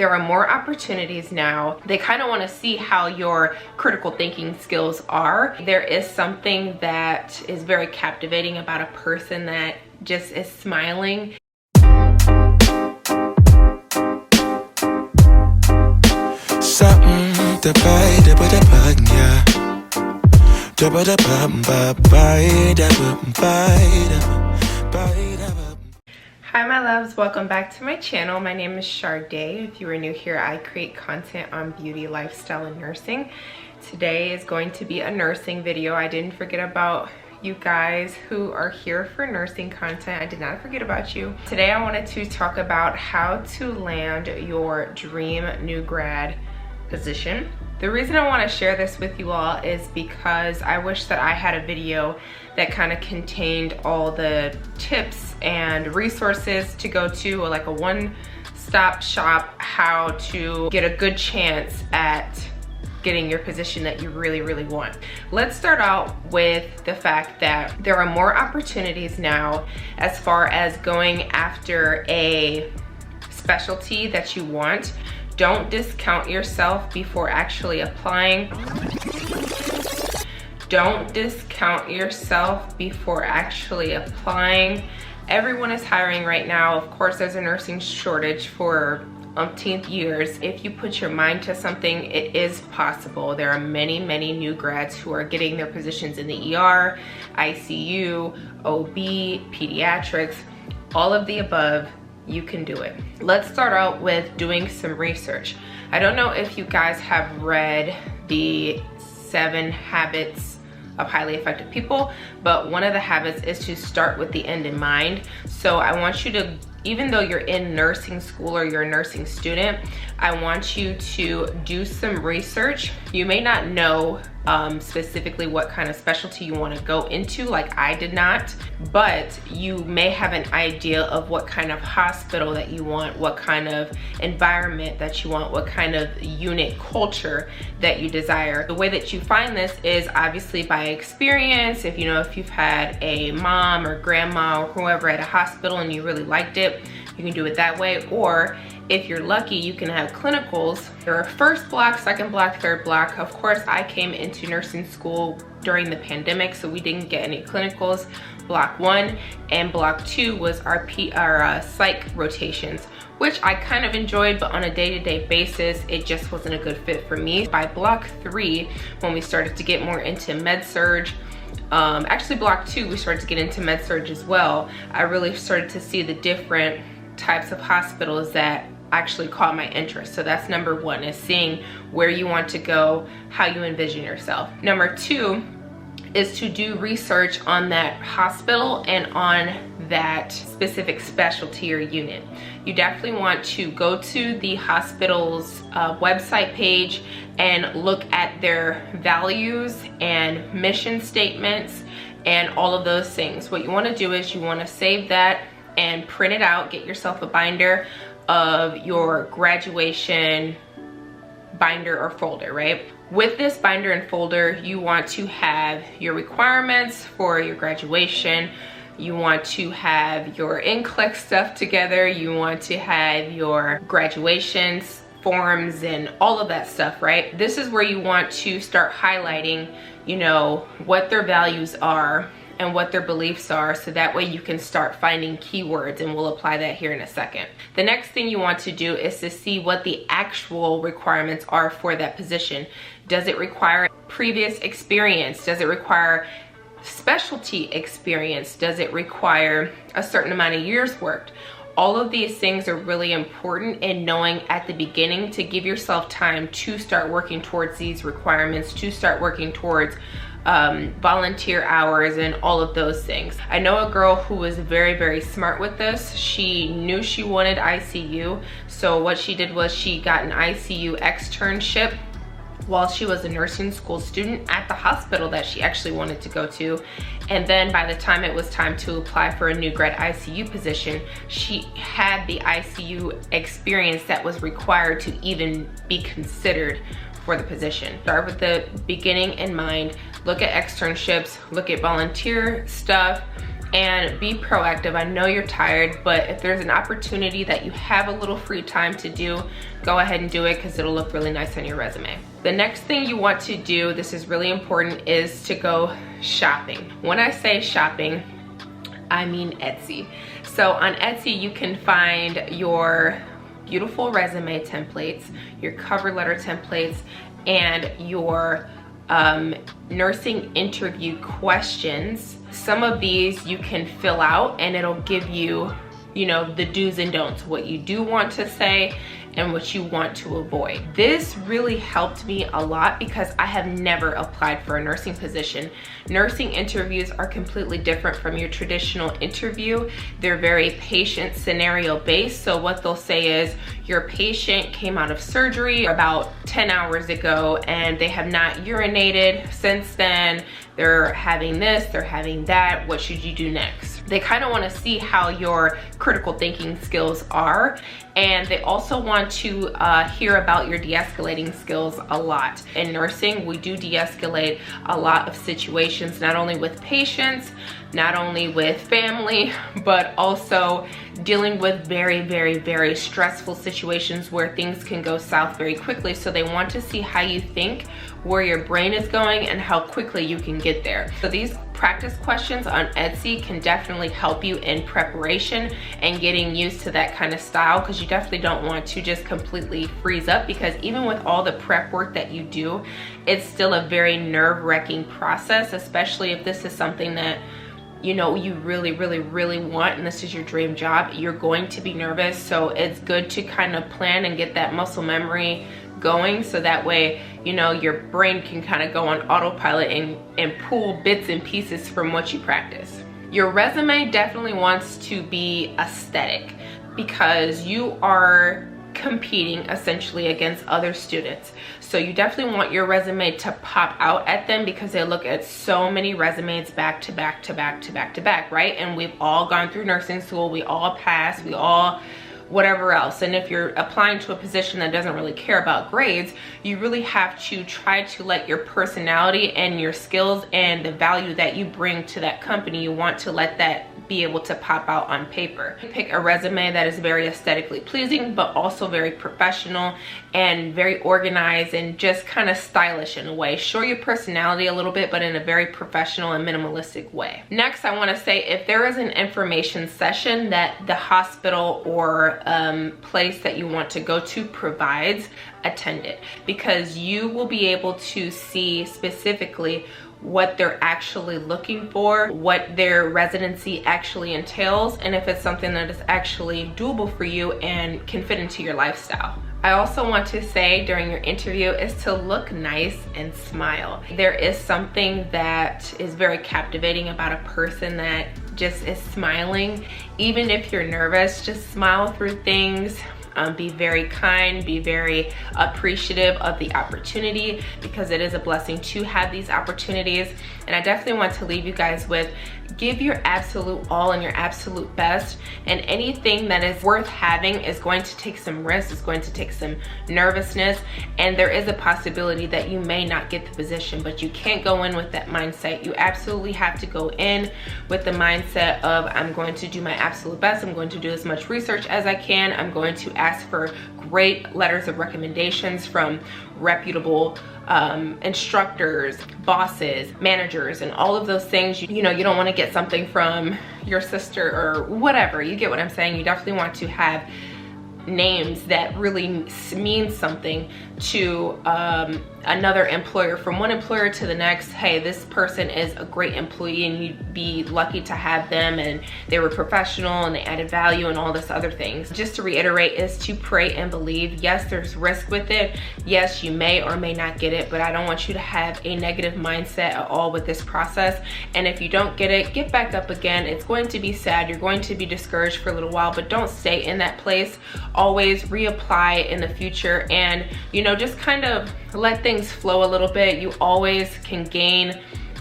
there are more opportunities now. They kind of want to see how your critical thinking skills are. There is something that is very captivating about a person that just is smiling. Hi my loves, welcome back to my channel. My name is Sade. If you are new here, I create content on beauty, lifestyle, and nursing. Today is going to be a nursing video. I didn't forget about you guys who are here for nursing content. I did not forget about you. Today I wanted to talk about how to land your dream new grad position. The reason I want to share this with you all is because I wish that I had a video that kind of contained all the tips and resources to go to, or like a one-stop shop how to get a good chance at getting your position that you really want. Let's start out with the fact that there are more opportunities now as far as going after a specialty that you want. Don't discount yourself before actually applying. Don't discount yourself before actually applying. Everyone is hiring right now. Of course, there's a nursing shortage for umpteenth years. If you put your mind to something, it is possible. There are many new grads who are getting their positions in the ER, ICU, OB, pediatrics, all of the above. You can do it. Let's start out with doing some research. I don't know if you guys have read the 7 habits of highly effective people, but one of the habits is to start with the end in mind. So I want you to, even though you're in nursing school or you're a nursing student, I want you to do some research. You may not know specifically what kind of specialty you want to go into, like I did not, but you may have an idea of what kind of hospital that you want, what kind of environment that you want, what kind of unit culture that you desire. The way that you find this is obviously by experience. If you've had a mom or grandma or whoever at a hospital and you really liked it, you can do it that way. Or if you're lucky, you can have clinicals. There are first block, second block, third block. Of course, I came into nursing school during the pandemic, so we didn't get any clinicals. Block 1 and block 2 was our psych rotations, which I kind of enjoyed, but on a day-to-day basis, it just wasn't a good fit for me. By block 3, when we started to get more into med-surg, actually block 2, we started to get into med-surg as well. I really started to see the different types of hospitals that actually caught my interest. So that's number 1, is seeing where you want to go, how you envision yourself. Number 2 is to do research on that hospital and on that specific specialty or unit. You definitely want to go to the hospital's website page and look at their values and mission statements and all of those things. What you want to do is you want to save that and print it out. Get yourself a binder of your graduation binder or folder, right? With this binder and folder, you want to have your requirements for your graduation. You want to have your NCLEX stuff together. You want to have your graduations forms and all of that stuff, right? This is where you want to start highlighting, what their values are and what their beliefs are, so that way you can start finding keywords, and we'll apply that here in a second. The next thing you want to do is to see what the actual requirements are for that position. Does it require previous experience? Does it require specialty experience? Does it require a certain amount of years worked? All of these things are really important in knowing at the beginning, to give yourself time to start working towards these requirements, to start working towards volunteer hours and all of those things. I know a girl who was very smart with this. She knew she wanted ICU, so what she did was she got an ICU externship while she was a nursing school student at the hospital that she actually wanted to go to. And then by the time it was time to apply for a new grad ICU position, she had the ICU experience that was required to even be considered for the position. Start with the beginning in mind. Look at externships, look at volunteer stuff, and be proactive. I know you're tired, but if there's an opportunity that you have a little free time to do, go ahead and do it because it'll look really nice on your resume. The next thing you want to do, this is really important, is to go shopping. When I say shopping, I mean Etsy. So on Etsy, you can find your beautiful resume templates, your cover letter templates, and your nursing interview questions. Some of these you can fill out and it'll give you, you know, the do's and don'ts, what you do want to say and what you want to avoid. This really helped me a lot because I have never applied for a nursing position. Nursing interviews are completely different from your traditional interview. They're very patient scenario based. So what they'll say is, your patient came out of surgery about 10 hours ago and they have not urinated since then. They're having this, they're having that. What should you do next? They kind of want to see how your critical thinking skills are. And they also want to hear about your de-escalating skills a lot. In nursing, we do de-escalate a lot of situations, not only with patients, not only with family, but also dealing with very, very, very stressful situations where things can go south very quickly. So they want to see how you think, where your brain is going, and how quickly you can get there. So these practice questions on Etsy can definitely help you in preparation and getting used to that kind of style, because you definitely don't want to just completely freeze up, because even with all the prep work that you do, it's still a very nerve-wracking process, especially if this is something that you know you really, really, really want and this is your dream job. You're going to be nervous, so it's good to kind of plan and get that muscle memory going, so that way, you know, your brain can kind of go on autopilot and pull bits and pieces from what you practice. Your resume definitely wants to be aesthetic, because you are competing essentially against other students. So you definitely want your resume to pop out at them, because they look at so many resumes back to back to back to back to back, right? And we've all gone through nursing school, we all passed, we all whatever else. And if you're applying to a position that doesn't really care about grades, you really have to try to let your personality and your skills and the value that you bring to that company, you want to let that be able to pop out on paper. Pick a resume that is very aesthetically pleasing, but also very professional and very organized and just kind of stylish in a way. Show your personality a little bit, but in a very professional and minimalistic way. Next, I want to say, if there is an information session that the hospital or place that you want to go to provides, attend it, because you will be able to see specifically what they're actually looking for, what their residency actually entails, and if it's something that is actually doable for you and can fit into your lifestyle. I also want to say during your interview is to look nice and smile. There is something that is very captivating about a person that just is smiling. Even if you're nervous, just smile through things. Be very kind, be very appreciative of the opportunity, because it is a blessing to have these opportunities. And I definitely want to leave you guys with, give your absolute all and your absolute best, and anything that is worth having is going to take some risk, it's going to take some nervousness, and there is a possibility that you may not get the position, but you can't go in with that mindset. You absolutely have to go in with the mindset of, I'm going to do my absolute best, I'm going to do as much research as I can, I'm going to ask for great letters of recommendations from reputable instructors, bosses, managers, and all of those things. You know, you don't want to get something from your sister or whatever. You get what I'm saying? You definitely want to have names that really mean something to another employer, from one employer to the next. Hey, this person is a great employee and you'd be lucky to have them, and they were professional and they added value and all this other things. Just to reiterate, is to pray and believe. Yes, there's risk with it. Yes, you may or may not get it, but I don't want you to have a negative mindset at all with this process. And if you don't get it, get back up again. It's going to be sad. You're going to be discouraged for a little while, but don't stay in that place. Always reapply in the future, and you know, just kind of let things flow a little bit. You always can gain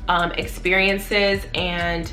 experiences and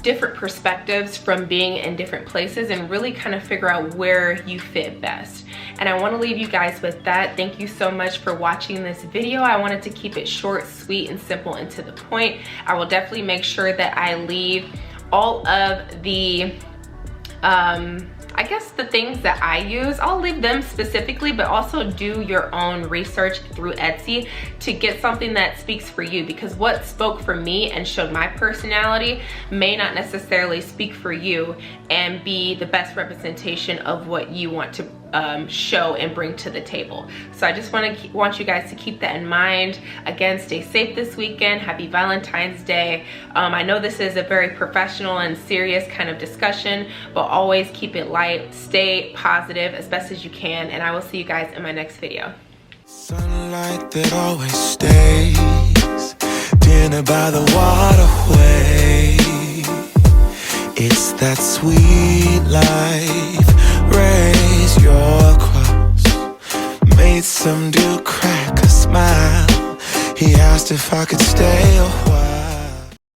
different perspectives from being in different places, and really kind of figure out where you fit best. And I want to leave you guys with that. Thank you so much for watching this video. I wanted to keep it short, sweet, and simple and to the point. I will definitely make sure that I leave all of the I guess the things that I use, I'll leave them specifically, but also do your own research through Etsy to get something that speaks for you, because what spoke for me and showed my personality may not necessarily speak for you and be the best representation of what you want to show and bring to the table. So I just want you guys to keep that in mind. Again, stay safe this weekend. Happy Valentine's Day. I know this is a very professional and serious kind of discussion, but always keep it light, stay positive as best as you can, and I will see you guys in my next video. Sunlight that always stays, dinner by the waterway. It's that sweet life. Raise your cross. Made some dude crack a smile. He asked if I could stay a while.